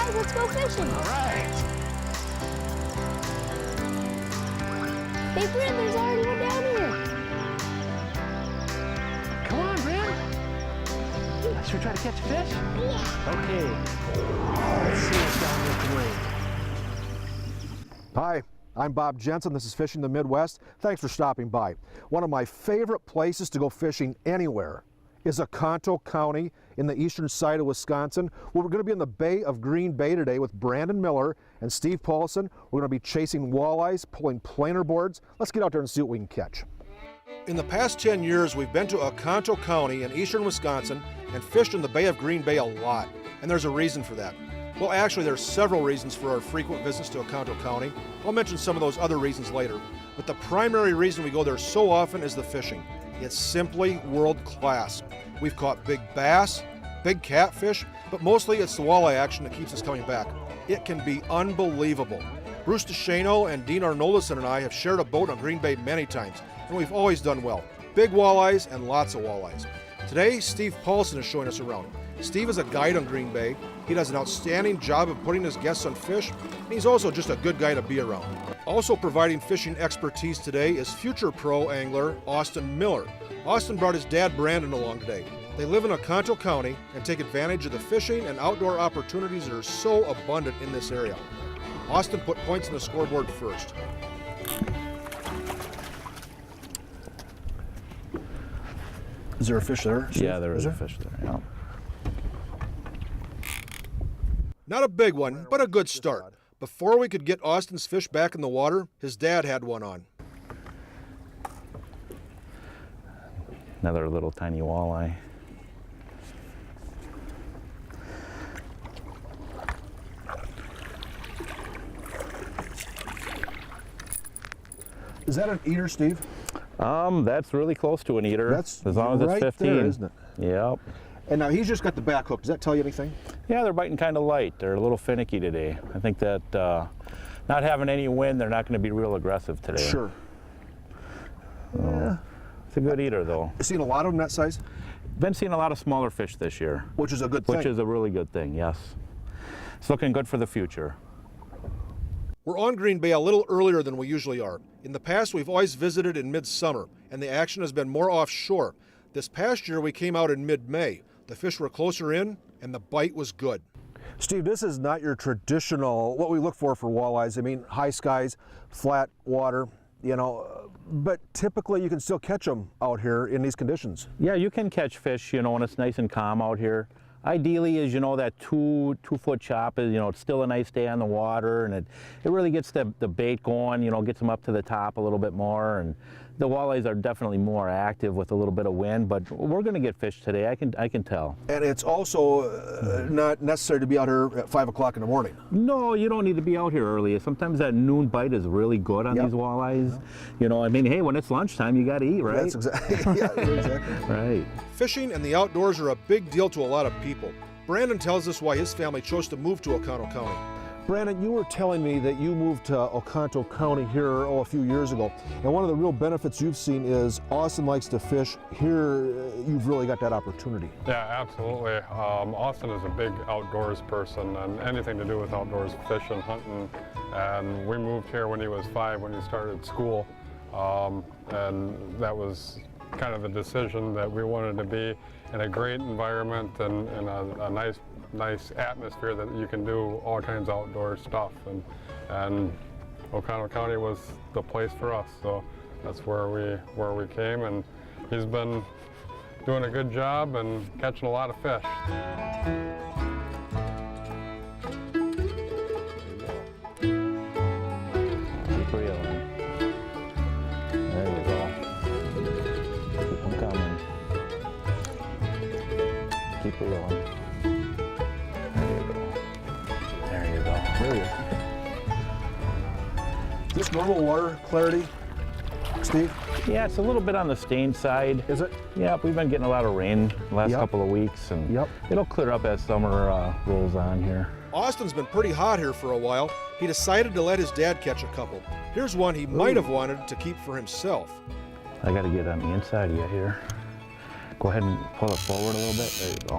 guys, let's go fishing. All right. Hey, Brent, there's already one down here. Come on, Brent. Should we try to catch a fish? Yeah. Okay. Let's see what's down here today. Hi, I'm Bob Jensen. This is Fishing the Midwest. Thanks for stopping by. One of my favorite places to go fishing anywhere is Oconto County in the eastern side of Wisconsin. Well, we're going to be in the Bay of Green Bay today with Brandon Miller and Steve Paulson. We're going to be chasing walleyes, pulling planer boards. Let's get out there and see what we can catch. In the past 10 years, we've been to Oconto County in eastern Wisconsin and fished in the Bay of Green Bay a lot, and there's a reason for that. Well, actually, there's several reasons for our frequent visits to Oconto County. I'll mention some of those other reasons later, but the primary reason we go there so often is the fishing. It's simply world class. We've caught big bass, big catfish, but mostly it's the walleye action that keeps us coming back. It can be unbelievable. Bruce DeShano and Dean Arnolison and I have shared a boat on Green Bay many times, and we've always done well. Big walleyes and lots of walleyes. Today, Steve Paulson is showing us around. Steve is a guide on Green Bay. He does an outstanding job of putting his guests on fish, and he's also just a good guy to be around. Also providing fishing expertise today is future pro angler Austin Miller. Austin brought his dad Brandon along today. They live in Oconto County and take advantage of the fishing and outdoor opportunities that are so abundant in this area. Austin put points on the scoreboard first. Is there a fish there? Yeah, there is a fish there. Yeah. Not a big one, but a good start. Before we could get Austin's fish back in the water, his dad had one on. Another little tiny walleye. Is that an eater, Steve? That's really close to an eater. That's as long as right it's 15. there, isn't it? Yep. And now he's just got the back hook. Does that tell you anything? Yeah, they're biting kind of light. They're a little finicky today. I think that not having any wind, they're not going to be real aggressive today. Sure. Yeah. It's a good eater, though. You seen a lot of them that size? Been seeing a lot of smaller fish this year. Which is a good thing. Which is a really good thing, yes. It's looking good for the future. We're on Green Bay a little earlier than we usually are. In the past, we've always visited in midsummer, and the action has been more offshore. This past year, we came out in mid-May. The fish were closer in, and the bite was good. Steve, this is not your traditional, what we look for walleyes. I mean, high skies, flat water, you know, but typically you can still catch them out here in these conditions. Yeah, you can catch fish, you know, when it's nice and calm out here. Ideally, is, you know, that two-foot chop is, you know, it's still a nice day on the water, and it really gets the bait going, you know, gets them up to the top a little bit more. And the walleyes are definitely more active with a little bit of wind, but we're going to get fish today. I can tell. And it's also not necessary to be out here at 5 o'clock in the morning. No, you don't need to be out here early. Sometimes that noon bite is really good on these walleyes. Yep. You know, I mean, hey, when it's lunchtime, you got to eat, right? That's exactly. Yeah, exactly. Right. Fishing and the outdoors are a big deal to a lot of people. Brandon tells us why his family chose to move to Oconto County. Brandon, you were telling me that you moved to Oconto County here a few years ago, and one of the real benefits you've seen is Austin likes to fish. Here, you've really got that opportunity. Yeah, absolutely. Austin is a big outdoors person, and anything to do with outdoors, fishing, hunting. And we moved here when he was 5, when he started school, and that was kind of the decision that we wanted to be in a great environment and a nice atmosphere that you can do all kinds of outdoor stuff, and Oconto County was the place for us, so that's where we came, and he's been doing a good job and catching a lot of fish. Keep reeling. There you go. Keep them coming. Keep reeling. Is this normal water clarity, Steve? Yeah, it's a little bit on the stained side. Is it? Yeah, we've been getting a lot of rain the last couple of weeks, and it'll clear up as summer rolls on here. Austin's been pretty hot here for a while. He decided to let his dad catch a couple. Here's one he might have wanted to keep for himself. I got to get on the inside of you here. Go ahead and pull it forward a little bit. There you go.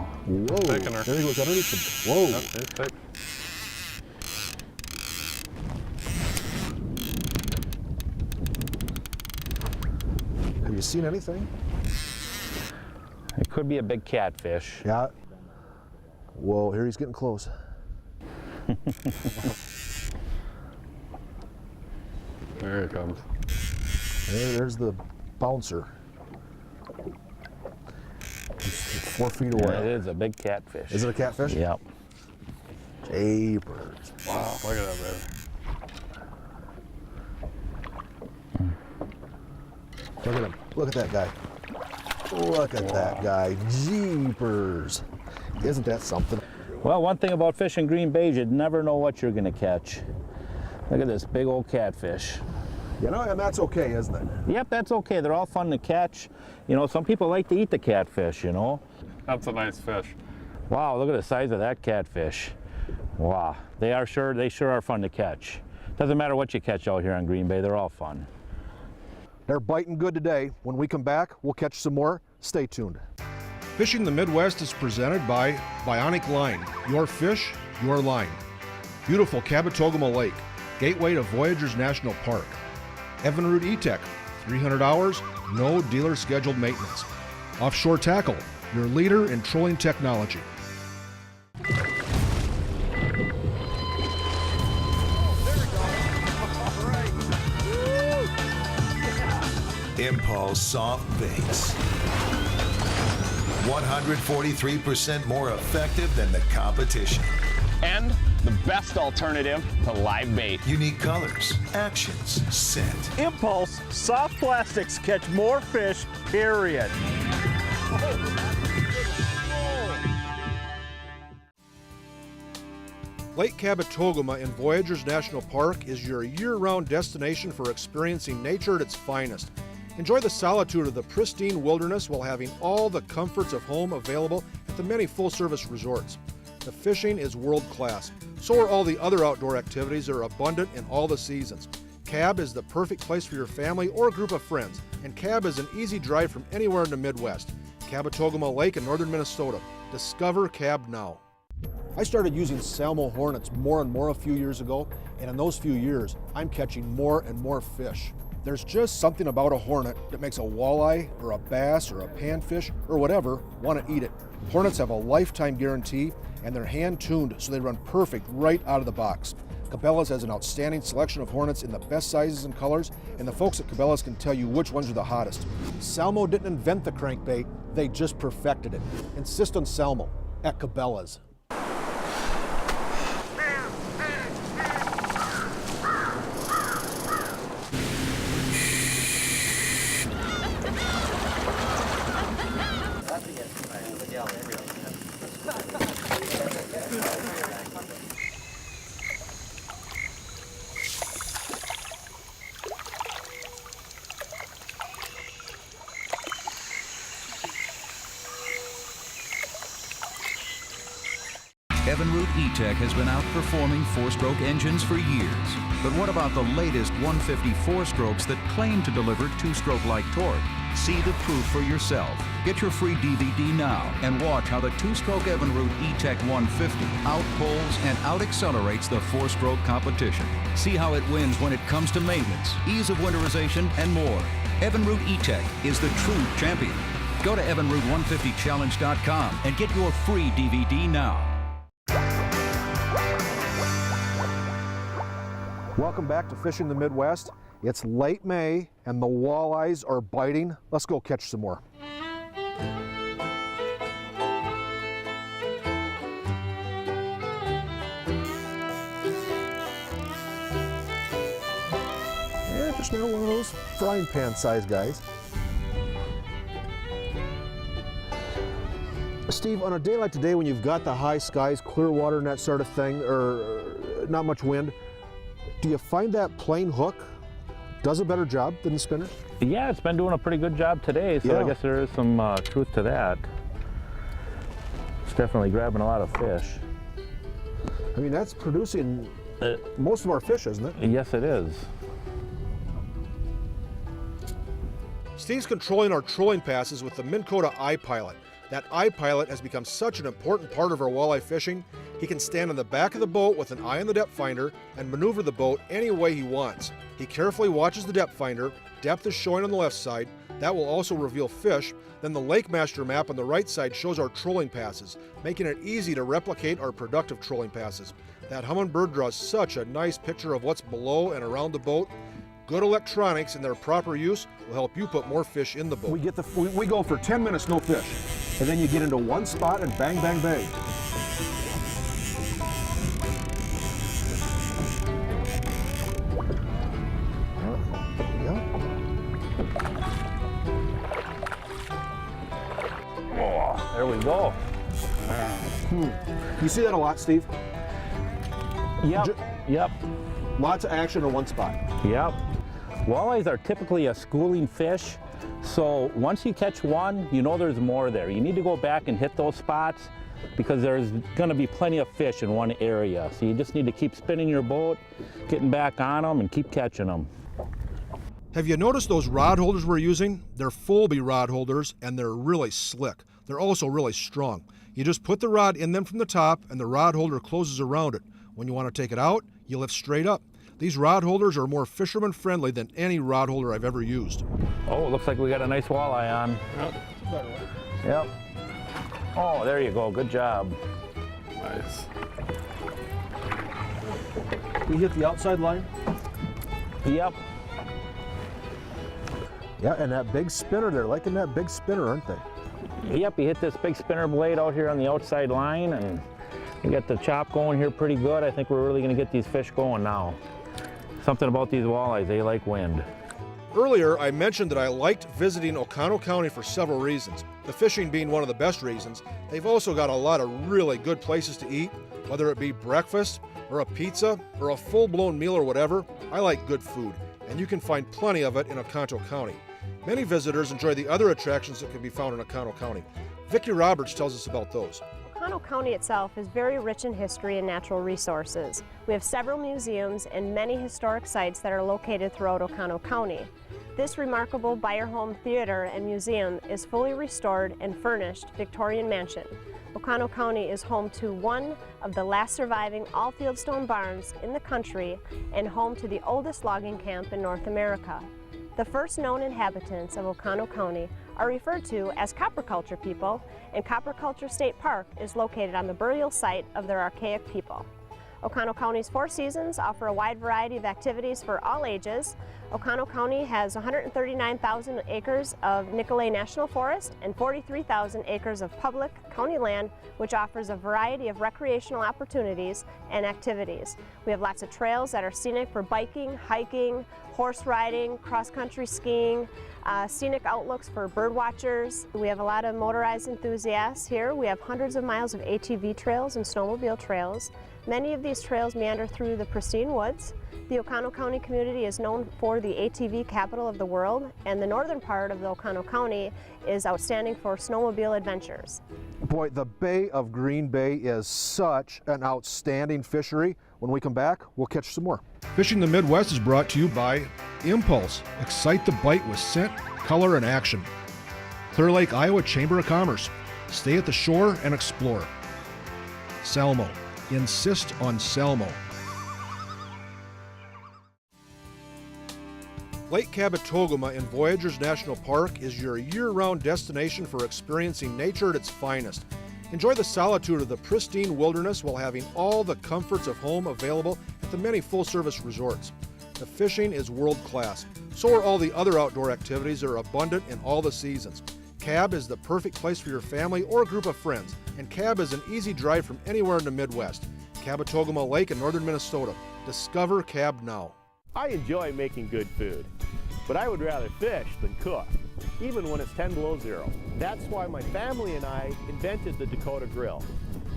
Whoa. Taking her. There he goes underneath the, whoa. Yep, seen anything? It could be a big catfish. Yeah. Whoa, here he's getting close. There he comes. There's the bouncer. He's 4 feet away. Yeah, it is a big catfish. Is it a catfish? Yep. Jeepers. Wow, look at that, baby. Look at him. Look at that guy. Look at that guy. Jeepers. Isn't that something? Well, one thing about fishing Green Bay is you never know what you're going to catch. Look at this big old catfish. You know, and that's okay, isn't it? Yep, that's okay. They're all fun to catch. You know, some people like to eat the catfish, you know. That's a nice fish. Wow, look at the size of that catfish. Wow, they sure are fun to catch. Doesn't matter what you catch out here on Green Bay, they're all fun. They're biting good today. When we come back, we'll catch some more. Stay tuned. Fishing the Midwest is presented by Bionic Line. Your fish, your line. Beautiful Cabotogama Lake, gateway to Voyageurs National Park. Evinrude E-Tech, 300 hours, no dealer scheduled maintenance. Offshore Tackle, your leader in trolling technology. Impulse soft baits. 143% more effective than the competition. And the best alternative to live bait. Unique colors, actions, scent. Impulse soft plastics catch more fish, period. Lake Cabotogama in Voyageurs National Park is your year-round destination for experiencing nature at its finest. Enjoy the solitude of the pristine wilderness while having all the comforts of home available at the many full-service resorts. The fishing is world-class. So are all the other outdoor activities that are abundant in all the seasons. Cab is the perfect place for your family or group of friends, and Cab is an easy drive from anywhere in the Midwest. Cabotogama Lake in northern Minnesota. Discover Cab now. I started using Salmo Hornets more and more a few years ago, and in those few years, I'm catching more and more fish. There's just something about a hornet that makes a walleye or a bass or a panfish or whatever want to eat it. Hornets have a lifetime guarantee, and they're hand-tuned so they run perfect right out of the box. Cabela's has an outstanding selection of Hornets in the best sizes and colors, and the folks at Cabela's can tell you which ones are the hottest. Salmo didn't invent the crankbait, they just perfected it. Insist on Salmo at Cabela's. Evinrude E-Tech has been outperforming four-stroke engines for years. But what about the latest 150 four-strokes that claim to deliver two-stroke-like torque? See the proof for yourself. Get your free DVD now and watch how the two-stroke Evinrude E-Tech 150 outpulls and out-accelerates the four-stroke competition. See how it wins when it comes to maintenance, ease of winterization, and more. Evinrude E-Tech is the true champion. Go to evinrude150challenge.com and get your free DVD now. Welcome back to Fishing the Midwest. It's late May and the walleyes are biting. Let's go catch some more. Yeah, just not one of those frying pan size guys. Steve, on a day like today when you've got the high skies, clear water and that sort of thing, or not much wind, do you find that plain hook does a better job than the spinners? Yeah, it's been doing a pretty good job today, so Yeah. I guess there is some truth to that. It's definitely grabbing a lot of fish. I mean, that's producing most of our fish, isn't it? Yes, it is. Steve's controlling our trolling passes with the Minn Kota iPilot. That iPilot has become such an important part of our walleye fishing. He can stand on the back of the boat with an eye on the depth finder and maneuver the boat any way he wants. He carefully watches the depth finder, depth is showing on the left side, That will also reveal fish. Then the Lake Master map on the right side shows our trolling passes, making it easy to replicate our productive trolling passes. That hummingbird draws such a nice picture of what's below and around the boat. Good electronics and their proper use will help you put more fish in the boat. We go for 10 minutes, no fish. And then you get into one spot and bang, bang, bang. Oh, there we go. You see that a lot, Steve? Yep. Lots of action in one spot. Yep. Walleyes are typically a schooling fish, so once you catch one, you know there's more there. You need to go back and hit those spots because there's going to be plenty of fish in one area. So you just need to keep spinning your boat, getting back on them, and keep catching them. Have you noticed those rod holders we're using? They're Folby rod holders, and they're really slick. They're also really strong. You just put the rod in them from the top, and the rod holder closes around it. When you want to take it out, you lift straight up. These rod holders are more fisherman friendly than any rod holder I've ever used. Oh, it looks like we got a nice walleye on. Yep. Oh, there you go. Good job. Nice. We hit the outside line? Yep. Yeah, and that big spinner, they're liking that big spinner, aren't they? Yep, you hit this big spinner blade out here on the outside line, and you got the chop going here pretty good. I think we're really going to get these fish going now. Something about these walleyes, they like wind. Earlier, I mentioned that I liked visiting Oconto County for several reasons. The fishing being one of the best reasons. They've also got a lot of really good places to eat, whether it be breakfast or a pizza or a full-blown meal or whatever. I like good food, and you can find plenty of it in Oconto County. Many visitors enjoy the other attractions that can be found in Oconto County. Vicki Roberts tells us about those. Oconto County itself is very rich in history and natural resources. We have several museums and many historic sites that are located throughout Oconto County. This remarkable Beyer Home Theater and Museum is fully restored and furnished Victorian mansion. Oconto County is home to one of the last surviving all-fieldstone barns in the country and home to the oldest logging camp in North America. The first known inhabitants of Oconto County are referred to as copper culture people, and Copper Culture State Park is located on the burial site of their archaic people. Oconto County's Four Seasons offer a wide variety of activities for all ages. Oconto County has 139,000 acres of Nicolet National Forest and 43,000 acres of public county land, which offers a variety of recreational opportunities and activities. We have lots of trails that are scenic for biking, hiking, horse riding, cross-country skiing, scenic outlooks for bird watchers. We have a lot of motorized enthusiasts here. We have hundreds of miles of ATV trails and snowmobile trails. Many of these trails meander through the pristine woods. The Oconto County community is known for the ATV capital of the world, and the northern part of the Oconto County is outstanding for snowmobile adventures. Boy, the Bay of Green Bay is such an outstanding fishery. When we come back, we'll catch some more. Fishing the Midwest is brought to you by Impulse. Excite the bite with scent, color, and action. Clear Lake, Iowa Chamber of Commerce. Stay at the shore and explore. Salmo. Insist on Salmo. Lake Cabotogama in Voyageurs National Park is your year-round destination for experiencing nature at its finest. Enjoy the solitude of the pristine wilderness while having all the comforts of home available at the many full-service resorts. The fishing is world-class. So are all the other outdoor activities that are abundant in all the seasons. Cab is the perfect place for your family or a group of friends, and Cab is an easy drive from anywhere in the Midwest. Cabotogama Lake in northern Minnesota. Discover Cab now. I enjoy making good food, but I would rather fish than cook, even when it's 10 below zero. That's why my family and I invented the Dakota Grill.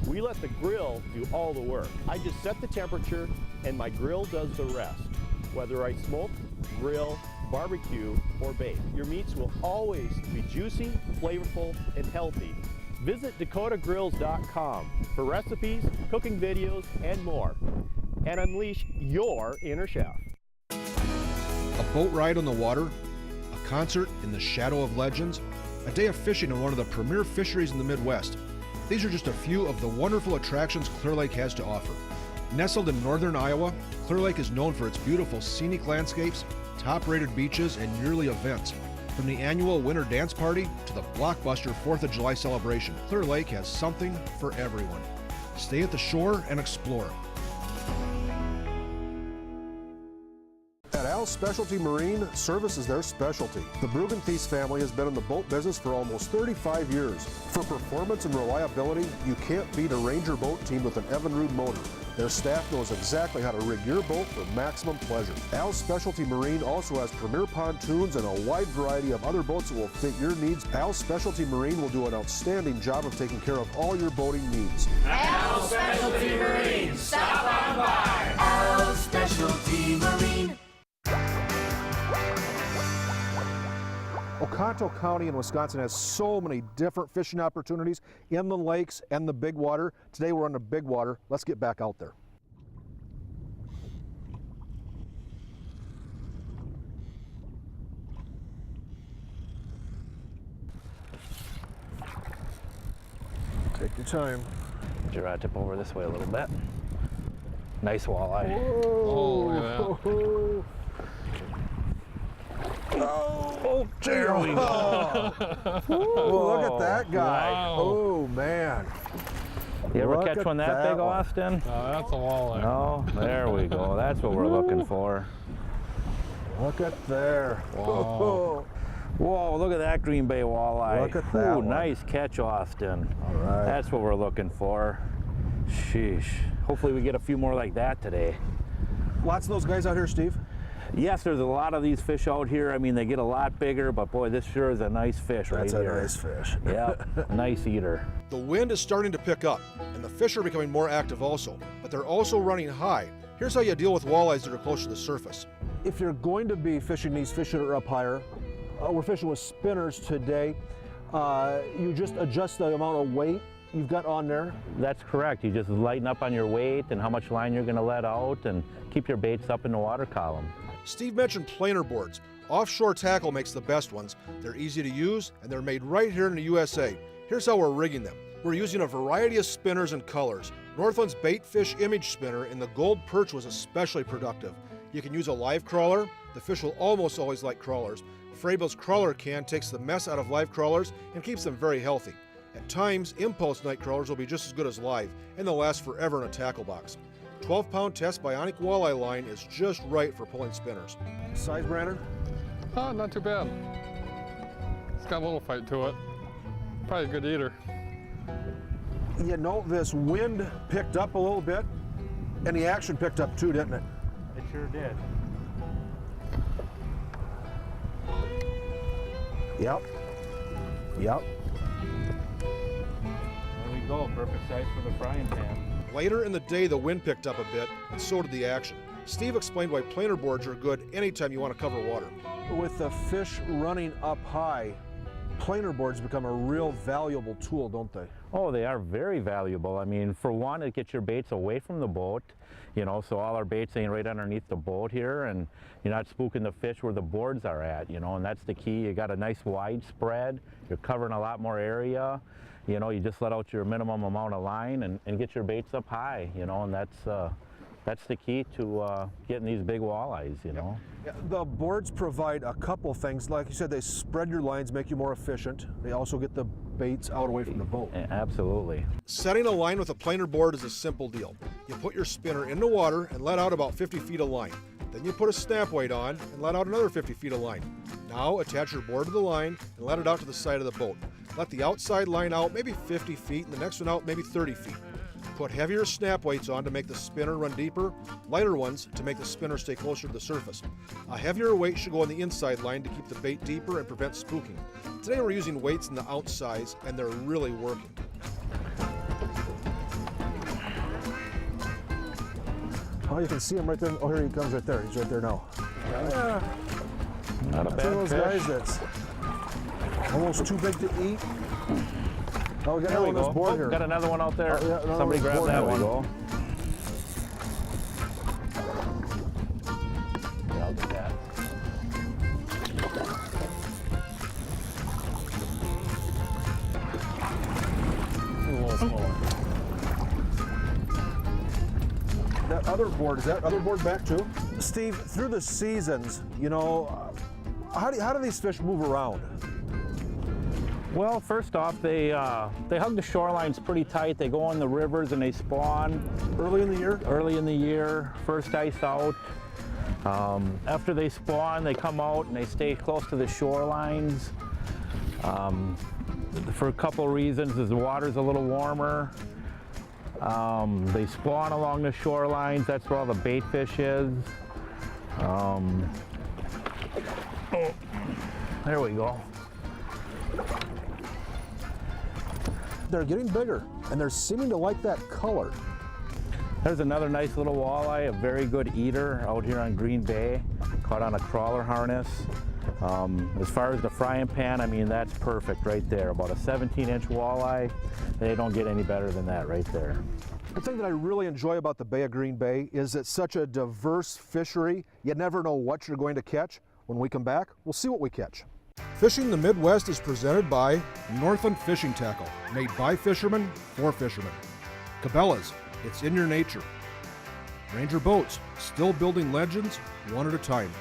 We let the grill do all the work. I just set the temperature and my grill does the rest. Whether I smoke, grill, barbecue, or bake, your meats will always be juicy, flavorful, and healthy. Visit dakotagrills.com for recipes, cooking videos, and more, and unleash your inner chef. A boat ride on the water, a concert in the shadow of legends, a day of fishing in one of the premier fisheries in the Midwest. These are just a few of the wonderful attractions Clear Lake has to offer. Nestled in northern Iowa, Clear Lake is known for its beautiful scenic landscapes, top-rated beaches, and yearly events. From the annual winter dance party to the blockbuster 4th of July celebration, Clear Lake has something for everyone. Stay at the shore and explore. At Al's Specialty Marine, service is their specialty. The Brugenthies family has been in the boat business for almost 35 years. For performance and reliability, you can't beat a Ranger boat team with an Evinrude motor. Their staff knows exactly how to rig your boat for maximum pleasure. Al's Specialty Marine also has premier pontoons and a wide variety of other boats that will fit your needs. Al's Specialty Marine will do an outstanding job of taking care of all your boating needs. Al's Specialty Marine, stop on by. Al's Specialty Marine. Oconto County in Wisconsin has so many different fishing opportunities in the lakes and the big water. Today we're on the big water. Let's get back out there. Take your time. Get your rod tip over this way a little bit. Nice walleye. Oh, yeah. Oh, there we go. Look at that guy. Wow. Oh, man. You ever Look catch at one that big, one. Austin? That's a walleye. No, there we go. That's what we're looking for. Look at there. Wow. Whoa, look at that Green Bay walleye. Look at that Ooh, one. nice catch, Austin. All right. That's what we're looking for. Sheesh. Hopefully we get a few more like that today. Lots of those guys out here, Steve? Yes, there's a lot of these fish out here. I mean, they get a lot bigger, but boy, this sure is a nice fish right here. That's a nice fish. Yep, nice eater. The wind is starting to pick up, and the fish are becoming more active also, but they're also running high. Here's how you deal with walleyes that are close to the surface. If you're going to be fishing these fish that are up higher, we're fishing with spinners today. You just adjust the amount of weight you've got on there. That's correct. You just lighten up on your weight and how much line you're going to let out and keep your baits up in the water column. Steve mentioned planer boards. Offshore Tackle makes the best ones. They're easy to use, and they're made right here in the USA. Here's how we're rigging them. We're using a variety of spinners and colors. Northland's bait fish image spinner in the gold perch was especially productive. You can use a live crawler. The fish will almost always like crawlers. Frabil's crawler can takes the mess out of live crawlers and keeps them very healthy. At times, impulse night crawlers will be just as good as live, and they'll last forever in a tackle box. 12-pound test bionic walleye line is just right for pulling spinners. Size, Brandon? Oh, not too bad. It's got a little fight to it. Probably a good eater. You know, this wind picked up a little bit, and the action picked up too, didn't it? It sure did. Yep. Yep. There we go, perfect size for the frying pan. Later in the day, the wind picked up a bit, and so did the action. Steve explained why planer boards are good anytime you want to cover water. With the fish running up high, planer boards become a real valuable tool, don't they? Oh, they are very valuable. I mean, for one, it gets your baits away from the boat, you know, so all our baits ain't right underneath the boat here, and you're not spooking the fish where the boards are at, you know, and that's the key. You got a nice wide spread, you're covering a lot more area, you know, you just let out your minimum amount of line and get your baits up high, you know, and that's the key to getting these big walleyes, you know. Yeah, the boards provide a couple things. Like you said, they spread your lines, make you more efficient. They also get the baits out away from the boat. Absolutely. Setting a line with a planer board is a simple deal. You put your spinner in the water and let out about 50 feet of line. Then you put a snap weight on and let out another 50 feet of line. Now attach your board to the line and let it out to the side of the boat. Let the outside line out maybe 50 feet and the next one out maybe 30 feet. Put heavier snap weights on to make the spinner run deeper, lighter ones to make the spinner stay closer to the surface. A heavier weight should go on the inside line to keep the bait deeper and prevent spooking. Today we're using weights in the outsize and they're really working. Oh, you can see him right there. Oh, here he comes right there. He's right there now. Yeah. Not a That's bad one of those fish. guys that's almost too big to eat. Oh, we got There another we one on this go. board Oh, here. got another one out there. Oh, yeah, another Somebody one grab board. that There we one. go. Yeah, I'll do that. A little smaller. That other board, is that other board back too? Steve, through the seasons, you know, How do these fish move around? Well, first off, they hug the shorelines pretty tight. They go in the rivers and they spawn. Early in the year? Early in the year, first ice out. After they spawn, they come out and they stay close to the shorelines. For a couple reasons, as the water's a little warmer. They spawn along the shorelines. That's where all the bait fish is. Oh, there we go. They're getting bigger, and they're seeming to like that color. There's another nice little walleye, a very good eater out here on Green Bay, caught on a crawler harness. As far as the frying pan, I mean, that's perfect right there. About a 17-inch walleye. They don't get any better than that right there. The thing that I really enjoy about the Bay of Green Bay is it's such a diverse fishery. You never know what you're going to catch. When we come back, we'll see what we catch. Fishing the Midwest is presented by Northland Fishing Tackle, made by fishermen for fishermen. Cabela's, it's in your nature. Ranger Boats, still building legends one at a time.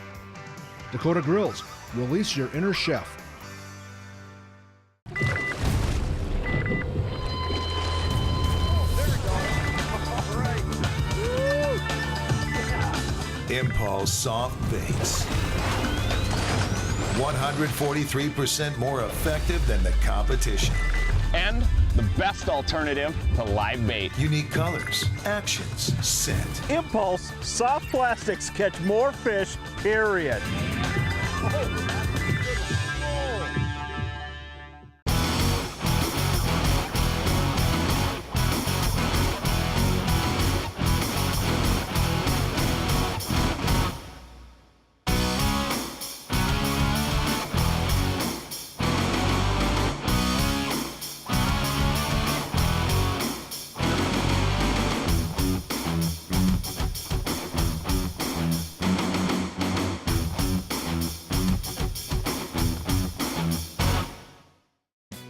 Dakota Grills, release your inner chef. Impulse soft baits. 143% more effective than the competition. And the best alternative to live bait. Unique colors, actions, scent. Impulse soft plastics catch more fish, period.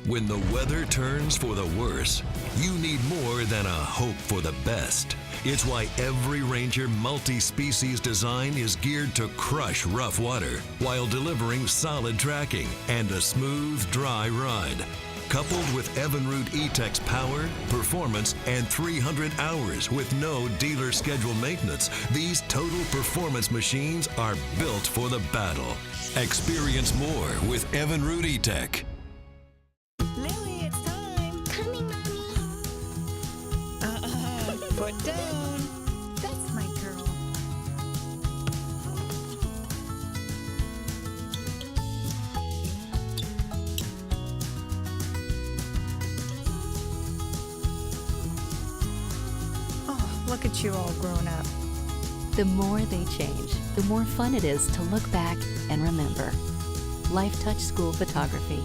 When the weather turns for the worse, you need more than a hope for the best. It's why every Ranger multi-species design is geared to crush rough water while delivering solid tracking and a smooth, dry ride. Coupled with Evinrude E-Tech's power, performance, and 300 hours with no dealer schedule maintenance, these total performance machines are built for the battle. Experience more with Evinrude E-Tech. Lily, it's time. Coming, Mommy. Put down. That's my girl. Oh, look at you all grown up. The more they change, the more fun it is to look back and remember. Life Touch School Photography.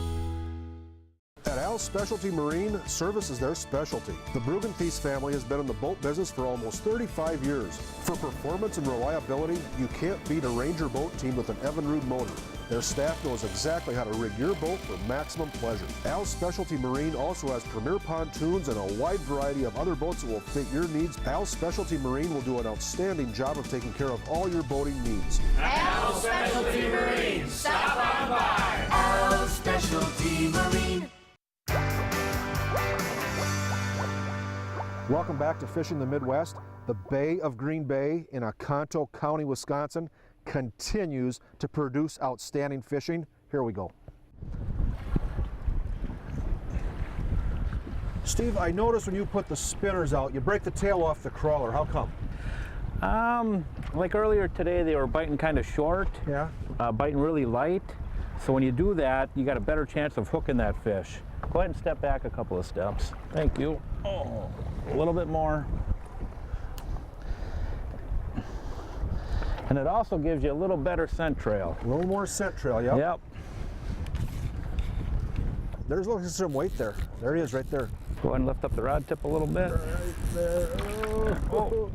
At Al's Specialty Marine, service is their specialty. The Brugenthies family has been in the boat business for almost 35 years. For performance and reliability, you can't beat a Ranger boat team with an Evinrude motor. Their staff knows exactly how to rig your boat for maximum pleasure. Al's Specialty Marine also has premier pontoons and a wide variety of other boats that will fit your needs. Al's Specialty Marine will do an outstanding job of taking care of all your boating needs. Al's Specialty Marine. Stop on by. Al's Specialty Marine. Welcome back to Fishing the Midwest. The Bay of Green Bay in Oconto County, Wisconsin continues to produce outstanding fishing. Here we go. Steve, I noticed when you put the spinners out, you break the tail off the crawler. How come? Like earlier today, they were biting kind of short. Yeah. Biting really light. So when you do that, you got a better chance of hooking that fish. Go ahead and step back a couple of steps. Thank you. Oh, a little bit more. And it also gives you a little better scent trail. A little more scent trail, yep. Yep. There's some weight there. There he is right there. Go ahead and lift up the rod tip a little bit. Right there. Oh.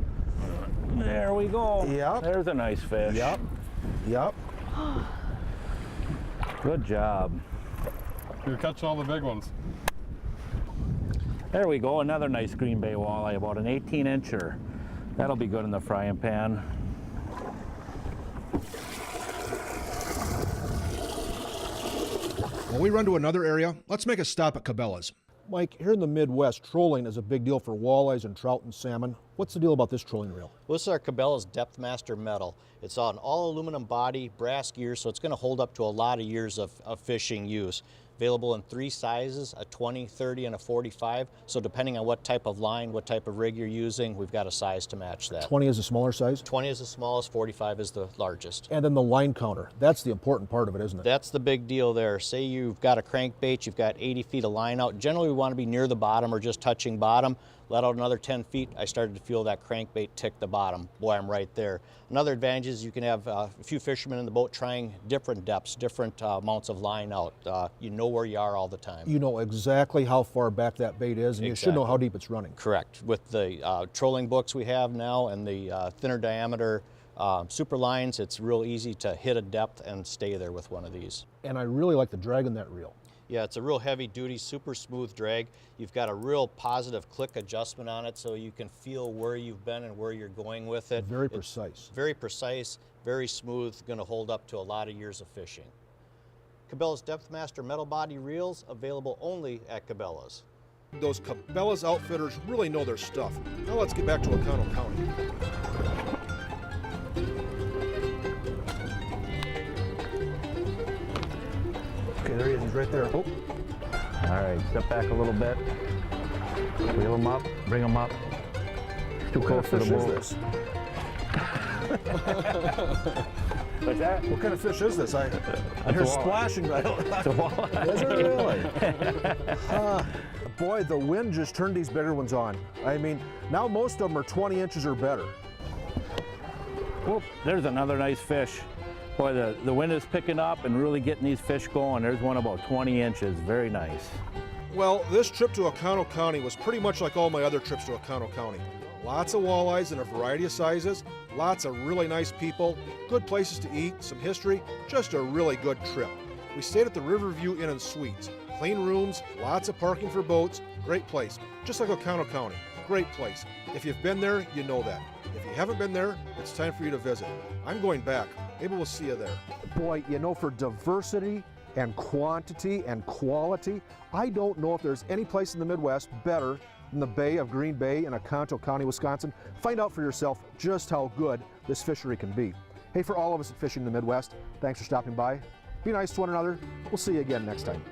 There we go. Yep. There's a nice fish. Yep. Yep. Good job. You're catching all the big ones. There we go, another nice Green Bay walleye, about an 18-incher. That'll be good in the frying pan. When we run to another area, let's make a stop at Cabela's. Mike, here in the Midwest, trolling is a big deal for walleyes and trout and salmon. What's the deal about this trolling reel? Well, this is our Cabela's Depth Master metal. It's on all aluminum body, brass gears, so it's going to hold up to a lot of years of fishing use. Available in 3 sizes, a 20, 30, and a 45. So depending on what type of line, what type of rig you're using, we've got a size to match that. 20 is the smaller size? 20 is the smallest, 45 is the largest. And then the line counter. That's the important part of it, isn't it? That's the big deal there. Say you've got a crankbait, you've got 80 feet of line out. Generally, we want to be near the bottom or just touching bottom. Let out another 10 feet, I started to feel that crankbait tick the bottom. Boy, I'm right there. Another advantage is you can have a few fishermen in the boat trying different depths, different amounts of line out. You know where you are all the time. You know exactly how far back that bait is, and you should know how deep it's running. Correct. With the trolling books we have now and the thinner diameter super lines, it's real easy to hit a depth and stay there with one of these. And I really like the drag in that reel. Yeah, it's a real heavy duty, super smooth drag. You've got a real positive click adjustment on it so you can feel where you've been and where you're going with it. Very precise. Very precise, very smooth, going to hold up to a lot of years of fishing. Cabela's Depth Master metal body reels, available only at Cabela's. Those Cabela's outfitters really know their stuff. Now let's get back to Oconto County. Okay, there he is. He's right there. Oh. All right, step back a little bit. Wheel him up, bring him up. Too close to the boat. What's that? What kind of fish is this? I hear splashing right out. It's a walleye. Is it really? Boy, the wind just turned these bigger ones on. I mean, now most of them are 20 inches or better. Whoop, there's another nice fish. Boy, the wind is picking up and really getting these fish going. There's one about 20 inches, very nice. Well, this trip to Oconto County was pretty much like all my other trips to Oconto County. Lots of walleyes in a variety of sizes, lots of really nice people, good places to eat, some history, just a really good trip. We stayed at the Riverview Inn and Suites. Clean rooms, lots of parking for boats, great place. Just like Oconto County, great place. If you've been there, you know that. If you haven't been there, it's time for you to visit. I'm going back. Maybe we'll see you there. Boy, you know, for diversity and quantity and quality, I don't know if there's any place in the Midwest better than the Bay of Green Bay in Oconto County, Wisconsin. Find out for yourself just how good this fishery can be. Hey, for all of us at Fishing the Midwest, thanks for stopping by. Be nice to one another. We'll see you again next time.